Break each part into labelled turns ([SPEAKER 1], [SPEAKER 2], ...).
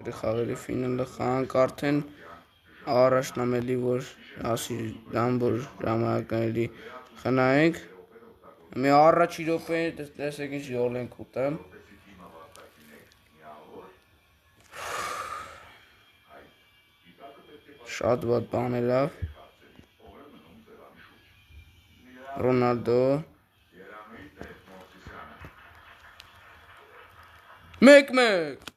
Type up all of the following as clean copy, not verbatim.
[SPEAKER 1] Չեմպիոնատի խաղերի ֆինալը խաղանք արդեն առաջնամելի, որ ասի դամբոր ժամանակների խնայենք։ Մի առաջի րոպեին տեսեք ինչ գոլ ենք ուտել։ Շատ վատ բան է լավ։ Ռոնալդո 1-1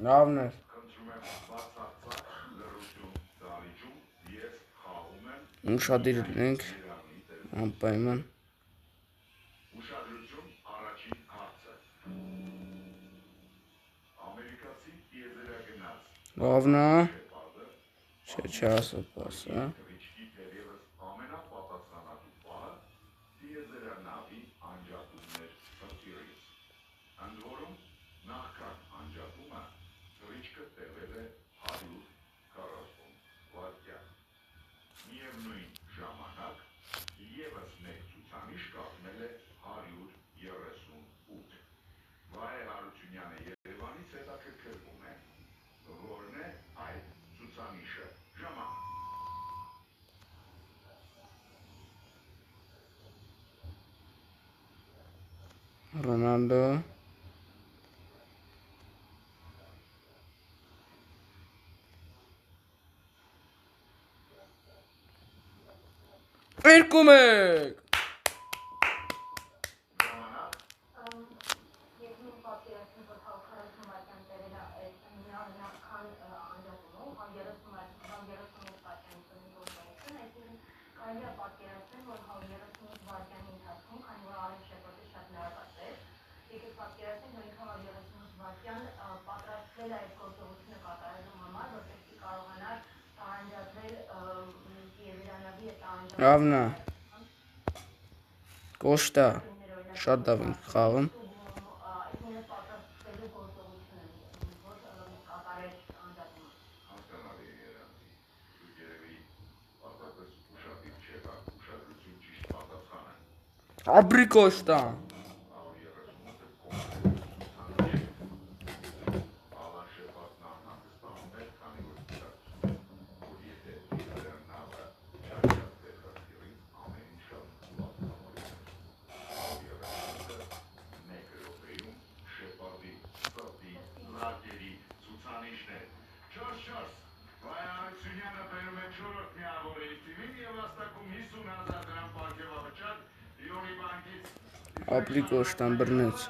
[SPEAKER 1] Լավն է։ Ուշադիր լինենք անպայման։ Լավն է։ Չէ ասա պասը։ Ռոնալդո Երկում եք Լավն է։ Կոշտա շատ լավ ենք խաղում։ Ապրի Կոշտա Ապրի Կոշտան բռնեց։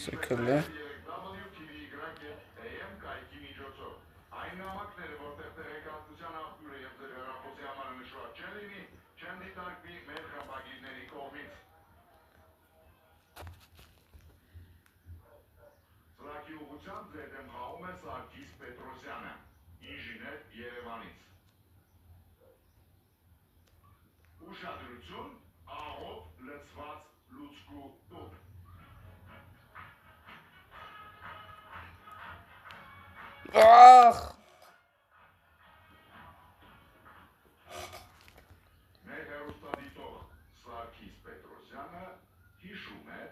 [SPEAKER 1] Սեքել է։
[SPEAKER 2] Ուշադրություն, աղոտ լցված լուցկու տուփ։
[SPEAKER 1] Ախ
[SPEAKER 2] Մեր հեռուստադիտող Սարգիս Պետրոսյանը հիշում է,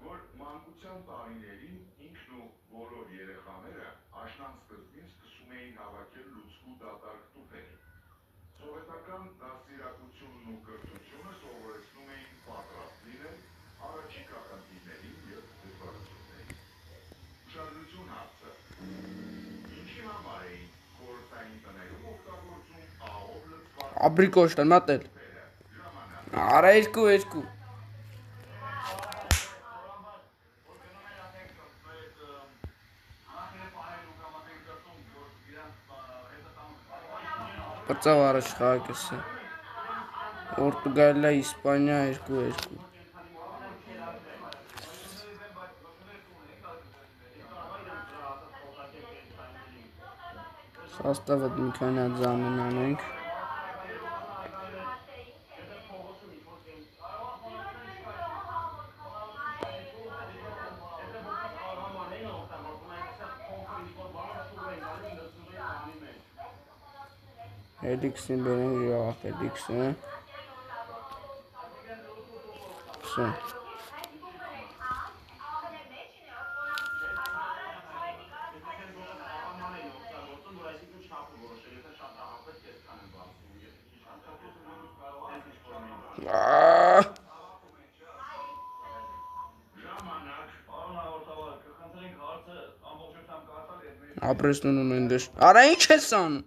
[SPEAKER 2] որ մանկության տարիներին ինքն ու բոլոր երեխաները աշնան սկզբին սկսում էին հավաքել լուցկու դատարկ տուփեր։ Սովետական դաստիարակությունն ու կրթությունը սովորեցնում էին պատրաստ լինել առաջիկա խնդիրներին և դժվարություններին։ Ուշադրություն հարցը։ Ինչի համար էին խորհրդային տներում օգտագործում աղով լցված
[SPEAKER 1] Ապրի Կոշտան մատել։ Արա 2-2 Պրծավ առաջ խաղակեսը։ Պորտուգալիա, Իսպանիա 2-2 Սաստավը մի քանի հատ զամեն անենք։ Helix-ին բերենք եղավ Helix-ը։ Всё։ Ապրեսնուն ունեն դեր։ Արա ինչ ես անում։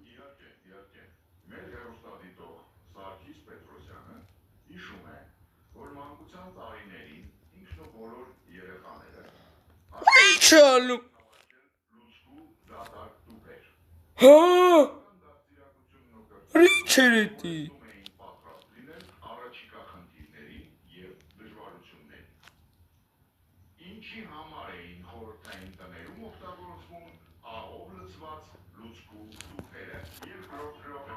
[SPEAKER 2] Իհարկե։ Մեր հերոստատիտող Սարգիս Պետրոսյանը հիշում է, որ մանկության տարիներին ինքն ու բոլոր երեխաները
[SPEAKER 1] Ինչ է անում։
[SPEAKER 2] լուցկու դատարկ տուփեր։
[SPEAKER 1] Հա։
[SPEAKER 2] Դաստիարակությունն ու
[SPEAKER 1] Ինչ էր էդի։
[SPEAKER 2] էին պատրաստ լինել առաջիկա խնդիրների եւ դժվարությունների։ Ինչի համար էին խորհրդային տներում օգտագործվում աղով լցված լուցկու տուփերը։ Երկրորդ րոպե։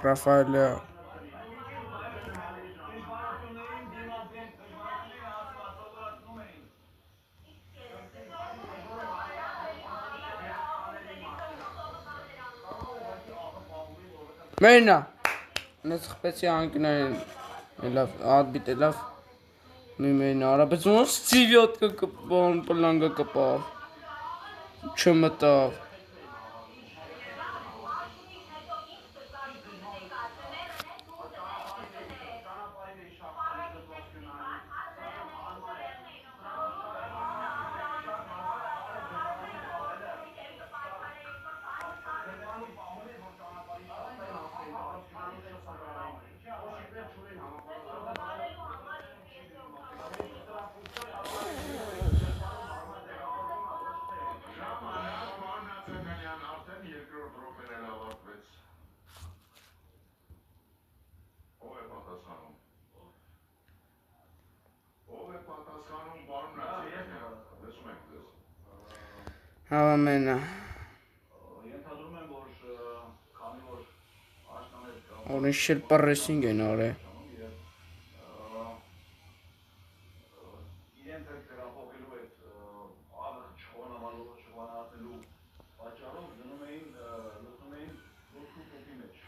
[SPEAKER 1] Ռաֆայելը Մենա Նես խպեցի անկնային Լավ, ադբիտ է լավ Մի մենա արաբեց ոնց ծիվյոտկը կպան պլանգը կպավ Չմտավ Հավա մենա Օրին շել պարեսինգ են արե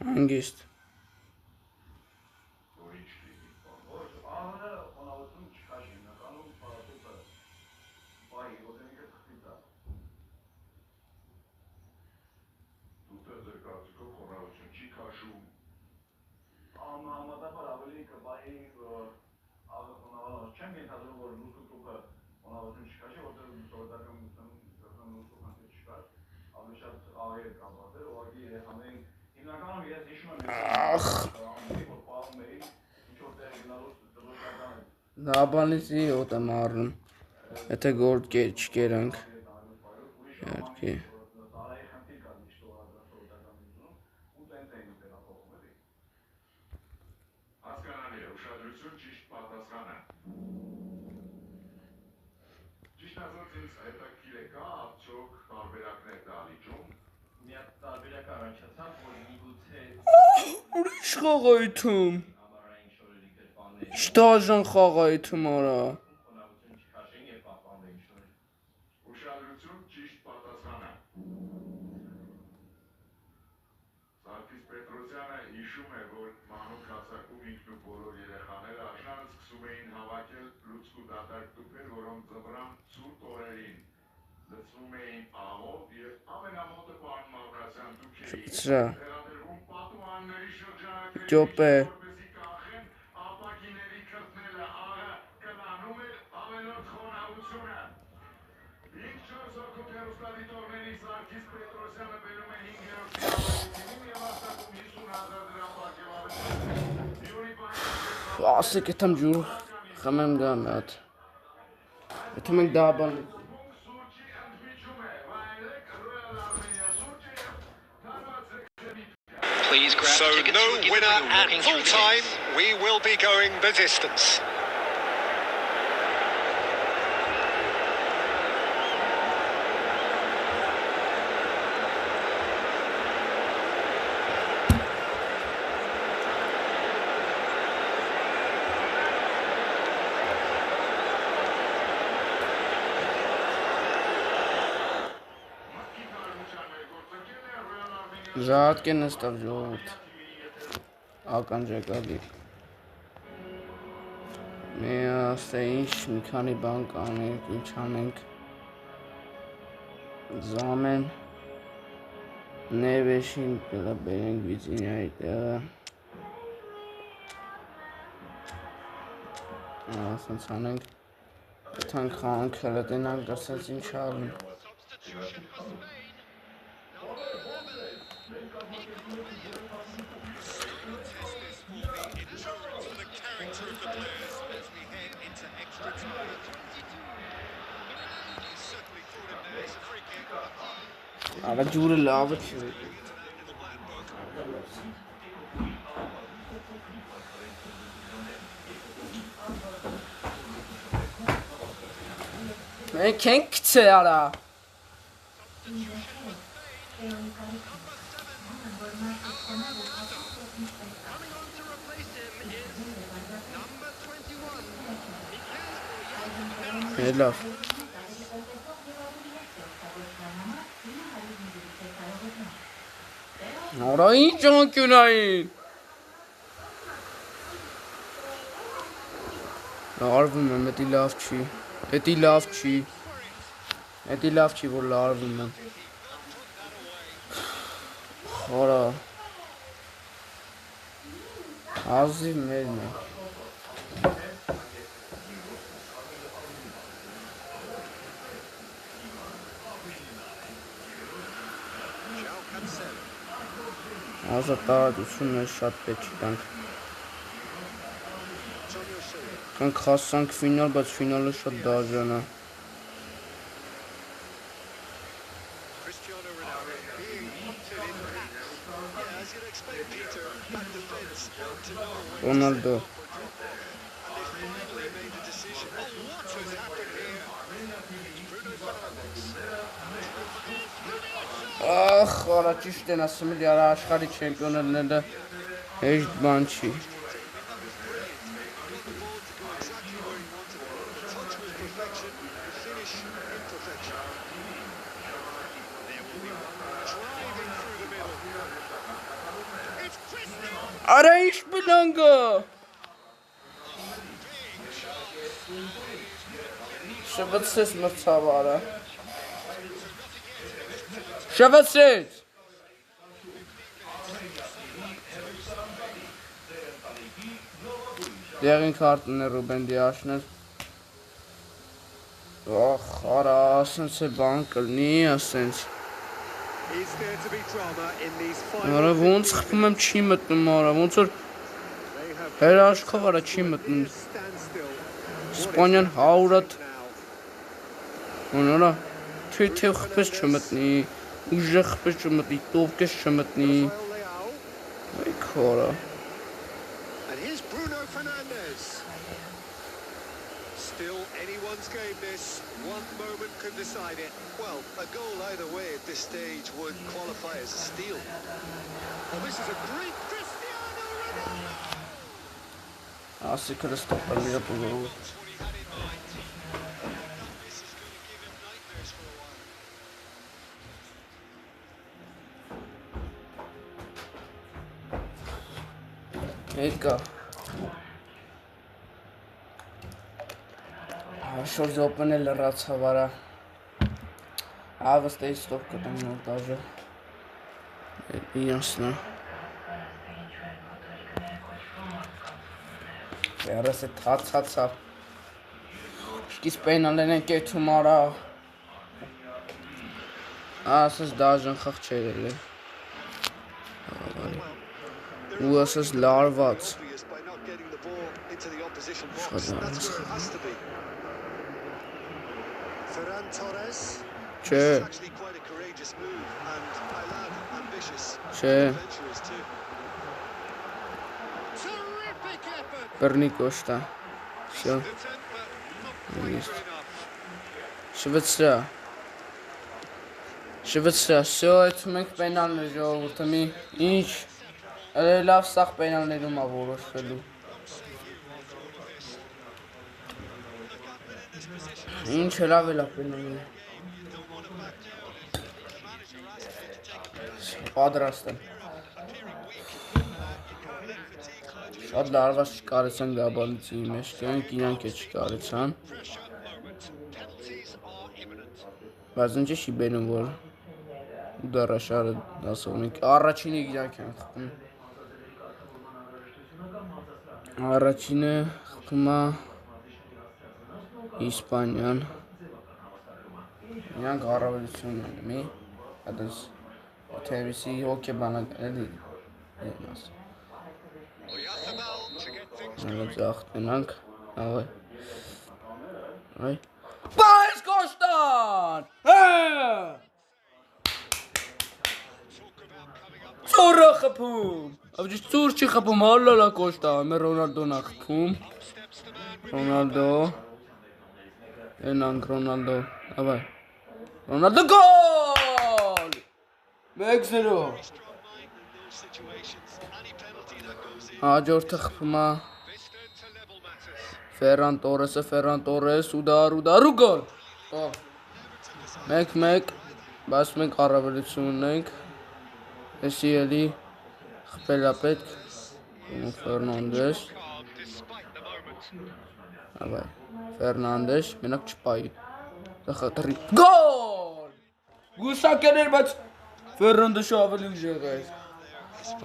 [SPEAKER 1] Հանգիստ Դաբանիցի հոտ եմ առնում Եթե գորդ չկերանք Իհարկե
[SPEAKER 2] Հասկանալի է, ուշադրություն ճիշտ պատասխանը Ճիշտ ասած ինձ հետաքրքիր է կա արդյոք տարբերակներ դահլիճում
[SPEAKER 3] Մի հատ տարբերակ առաջացավ, որ միգուցե
[SPEAKER 1] Ուրիշ խաղայթում
[SPEAKER 3] համառային շորերի գրպանների
[SPEAKER 1] Ինչ դաժան խաղայթում արա
[SPEAKER 3] խոնավություն չքաշեն եւ պահպանվեն շորերը
[SPEAKER 2] Ուշադրություն ճիշտ պատասխանը Սարգիս Պետրոսյանը հիշում է, որ մանուկ հասակում ինքն ու բոլոր երեխաները աշնանը սկսում էին հավաքել լուցկու դատարկ տուփեր, որոնք ձմռան ցուրտ օրերին լցվում էին աղով եւ ամենամոտը պարոն Մավրասյան դուքերի
[SPEAKER 1] Սրա
[SPEAKER 2] վերադրվում պատուհանների շրջանակների
[SPEAKER 1] Ճոպե
[SPEAKER 2] որպեսզի կանխեն ապակիների քրտները աղը կլանում էր ամենօր խոնավությունը Ինք 4 հոգու հերոստատիտողների Սարգիս Պետրոսյանը բերում է 5-րդ դիալոգին եւ արտակում 50,000 դրամ պարգևատրություն Յուրի բանջարը
[SPEAKER 1] Ասեք եթեմ ջուր Խմեմ դա մատ Եթե մենք դա բան
[SPEAKER 2] սուրճի ընդմիջում է վայելեք Royal Armenia սուրճը եւ
[SPEAKER 4] Please grab
[SPEAKER 5] So
[SPEAKER 4] tickets
[SPEAKER 5] no
[SPEAKER 4] to a giveaway
[SPEAKER 5] winner
[SPEAKER 4] when
[SPEAKER 5] at
[SPEAKER 4] walking
[SPEAKER 5] full
[SPEAKER 4] through the
[SPEAKER 5] time.
[SPEAKER 4] gates.
[SPEAKER 5] We will be going the distance.
[SPEAKER 1] Զատկեն նստավ ժողովուրդ ականջակալի մի ասե ինչ մի քանի բան կանենք ինչ անենք զամեն ներվեշին կլա բերենք վիծինյայի տեղը ասենց անենք կթանք խանք հլտենանք ասենց ինչ ալին Ալա ջուրը լավը չի Մենք ենք կցե արա Լավ Արա ինչ անկյունային Լարվում եմ, էտի լավ չի Էտի լավ չի, որ լարվում եմ Խորա Ազիվ մերն է Ազատ տարածությունը շատ պետք չի տանք Կանք հասանք ֆինալ, բայց ֆինալը շատ դաժան է Ռոնալդո Ախ, արա ճիշտ են ասում էլի արա աշխարհի չեմպիոններները հեշտ բան չի Արա ինչ բլանգը Շվացես մրցավարը Շվացեց Դեղին քարտն է Ռուբեն Դիաշներ Ախ, արա, ասենց է բան կլնի, ասենց Արա, ոնց խփում եմ չի մտնում, արա, ոնց որ հերաշխով արա չի մտնում Սպանյան հարատ Արա, թեև խպես չմտնի, ուժը խպես չմտնի, տովկես չմտնի Այ քորա
[SPEAKER 5] Still anyone's game this. One moment can decide it. Well, a goal either way at this stage would qualify as a steal. Well, this is a great Cristiano Ronaldo!
[SPEAKER 1] Asi Cristo per Liverpool. Եկա Շորժ օպնել լրացավ արա Ավստեի ստոպ կտեմ նոր դաժը Իրանցնա Երես է թացացավ Շկիս պենալեն են կեթում արա Ասես դաժն խղ չերել է Ու ասես լարված Շատ լարված
[SPEAKER 5] Ferran Torres.
[SPEAKER 1] Չէ
[SPEAKER 5] Actually quite a courageous move and I love ambitious.
[SPEAKER 1] Չէ
[SPEAKER 5] Adventurous too. Terrific effort.
[SPEAKER 1] Բռնի կոշտա Շո Շվեցրա Շո այդում ենք պենալներ ժողովուրդը մի Ինչ լավ սաղ պենալներում ա որոշվելու Ինչ լավ էլ ա պենալները
[SPEAKER 5] manager asks you to take a bit of a deep
[SPEAKER 1] Պատրաստ եմ։
[SPEAKER 5] appearing weak. You can't let fatigue cloud your
[SPEAKER 1] Շատ լարված չկարեցան գաբալիցի մեջ, կյանք իրանք է չկարեցան։
[SPEAKER 5] pressure moment. Penalties are imminent.
[SPEAKER 1] Բայց ինչ չի բերում, որ դարաշարը ասում ենք, առաջինը իրանք են խփում։ Առաջինը խփում է Իսպանիան։ Իրանք առավելություն ունեն, մի այդպես թերիսի հոկեբանակ էլի դեմաս։
[SPEAKER 5] Oyarzabal to get things
[SPEAKER 1] Նայած
[SPEAKER 5] going.
[SPEAKER 1] ախտնանք, այ։ Այ։ Բայց Կոստան։ Հա։
[SPEAKER 5] Talk about coming up with
[SPEAKER 1] Ծորը խփում։ Ավջի ծուր չի խփում, հալալա Կոստա, մե Ռոնալդոն է խփում։
[SPEAKER 5] steps the man with
[SPEAKER 1] Ռոնալդո։ Էնանք Ռոնալդո, ավայ։ Ռոնալդո գոլ։ 1-0։
[SPEAKER 5] strong mind in those situations. Any penalty that goes in.
[SPEAKER 1] Հաջորդը խփում է
[SPEAKER 5] This then to level matters.
[SPEAKER 1] Ֆերան Տորեսը, ուդար ու գոլ։ 1-1, բայց մենք առավելություն ունենք։ Էսի էլի խփելա պետք։ Ֆերնանդես,
[SPEAKER 5] Calm despite the moment.
[SPEAKER 1] ավայ։ Ֆերնանդես, մենակ չպայի։ Խաթրի գոլ։ Գուսակերներ, բայց Ֆերնանդեսը ավելի ուժեղ է։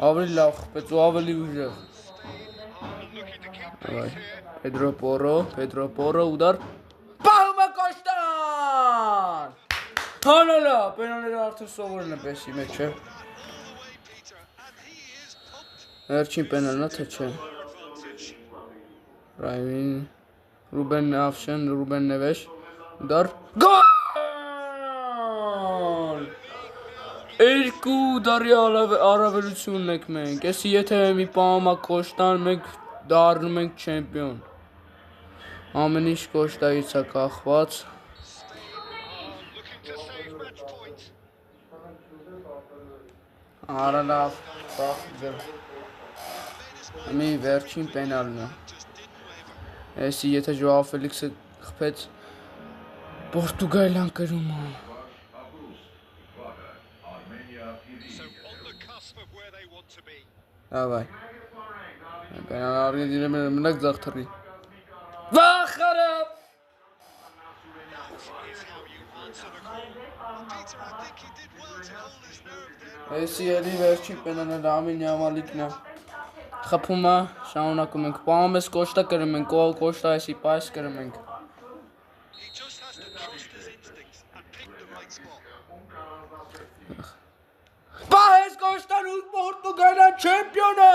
[SPEAKER 1] Ավելի լավ խփեց ու ավելի ուժեղ։
[SPEAKER 5] Looking to keep
[SPEAKER 1] Avay.
[SPEAKER 5] pace here.
[SPEAKER 1] Pedro Porro, udar. Palma Costan! Հանալա, պենալները արդեն սովորել են պես մեջ է։
[SPEAKER 5] All the way, Peter. And he is pumped.
[SPEAKER 1] Վերջին պենալն է, թե չէ։
[SPEAKER 5] Advantage.
[SPEAKER 1] Ռայվին, Ռուբեն Ավշեն, Ռուբեն Նևեշ, ուդար։ Գոլ! Երկու դարի առավելությունն եք մենք, էսի եթե մի պահամա Կոստան, մենք դառնում ենք չեմպիոն։ Ամեն ինչ Կոստայից է կախված։
[SPEAKER 5] Looking to save match point.
[SPEAKER 1] Արալավ, բախ Մի վերջին պենալն է։
[SPEAKER 5] Just didn't waver.
[SPEAKER 1] Էսի եթե Ժոա Ֆելիքսը խփեց Պորտուգալիան կրում է։
[SPEAKER 5] So on the cusp of where they want to be.
[SPEAKER 1] Ավայ։ Պենալ Արգենտինա մնաք ձախթրի։ Վախարը։
[SPEAKER 5] Is how you answer the call. And Peter, I think he did well to hold his nerve there.
[SPEAKER 1] Էսի էլի վերջին պենալը Լամին Յամալիկն է։ Խփում է, շարունակում ենք։ Պահում ես Կոստա կրում ենք, Կոստա էսի պայս կրում ենք։
[SPEAKER 5] He just has to trust his instincts and pick the right spot.
[SPEAKER 1] Պահես Կոստան ու Պորտուգալիան չեմպիոնը։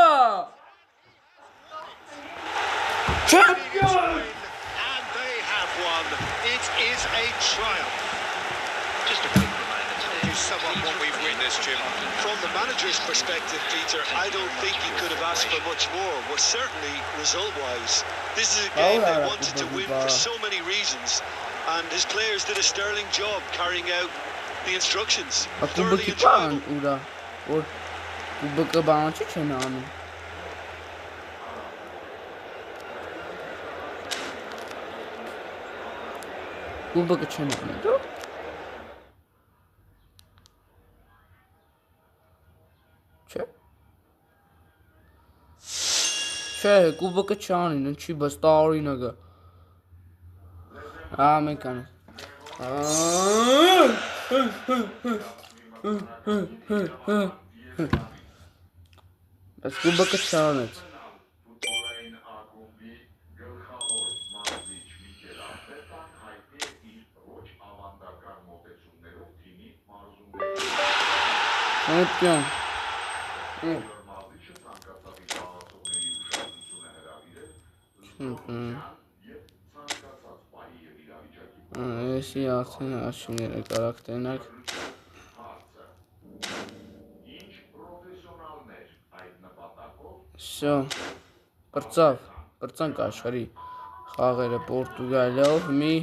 [SPEAKER 1] Չեմպիոն։
[SPEAKER 5] And they have won. It is a triumph.
[SPEAKER 3] Just a quick reminder today.
[SPEAKER 5] It's somewhat what we've witnessed, Jim. From the manager's perspective, Peter, I don't think he could have asked for much more. Well, certainly result-wise, this is a game they wanted to win for so many reasons, and his players did a sterling job carrying out the instructions. Thoroughly
[SPEAKER 1] Կուբկի
[SPEAKER 5] enjoyable.
[SPEAKER 1] բան ուրա, որ կուբկը բան չի չեն անում։ Կուբկը չեն անում, դու։ Չէ։ Չէ, կուբկը չանին, չի, բայց տարօրինակ է։ Մենք անենք։ Բայց կուբկը չանեց։
[SPEAKER 2] Ֆուտբոլային ակումբի գլխավոր մարզիչ Միքել Արտետան հայտնի է իր ոչ ավանդական մոտեցումներով թիմի մարզումների։
[SPEAKER 1] Չեմպիոն։
[SPEAKER 2] Մարզիչը ցանկացած խաղացողների ուշադրությունը հրավիրել եւ ցանկացած պահի եւ իրավիճակի
[SPEAKER 1] Էսի արդեն աշիները կարակ տենակ։
[SPEAKER 2] ինչ պրոֆեսիոնալներ այդ նպատակով
[SPEAKER 1] Всё։ Պրծանք աշխարհի խաղերը Պորտուգալիայով մի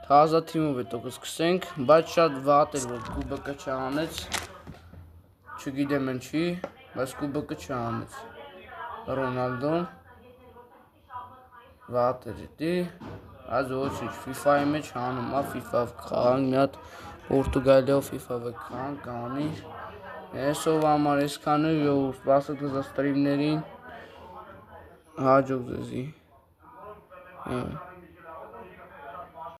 [SPEAKER 1] թազա թիմով է տոք սկսենք, բայց շատ վատ էր որ կուբկը չանեց։ Չգիտեմ ինչի, բայց կուբկը չանեց։ Ռոնալդոն վատ էր դի։ Այս ոչինչ FIFA-ի մեջ հանում է FIFA խաղանք մի հատ Պորտուգալիայով FIFA-ը խաղանք կանի Էսով համար այսքանը եւ սպասեք ձեզ ստրիմներին հաջող ձեզի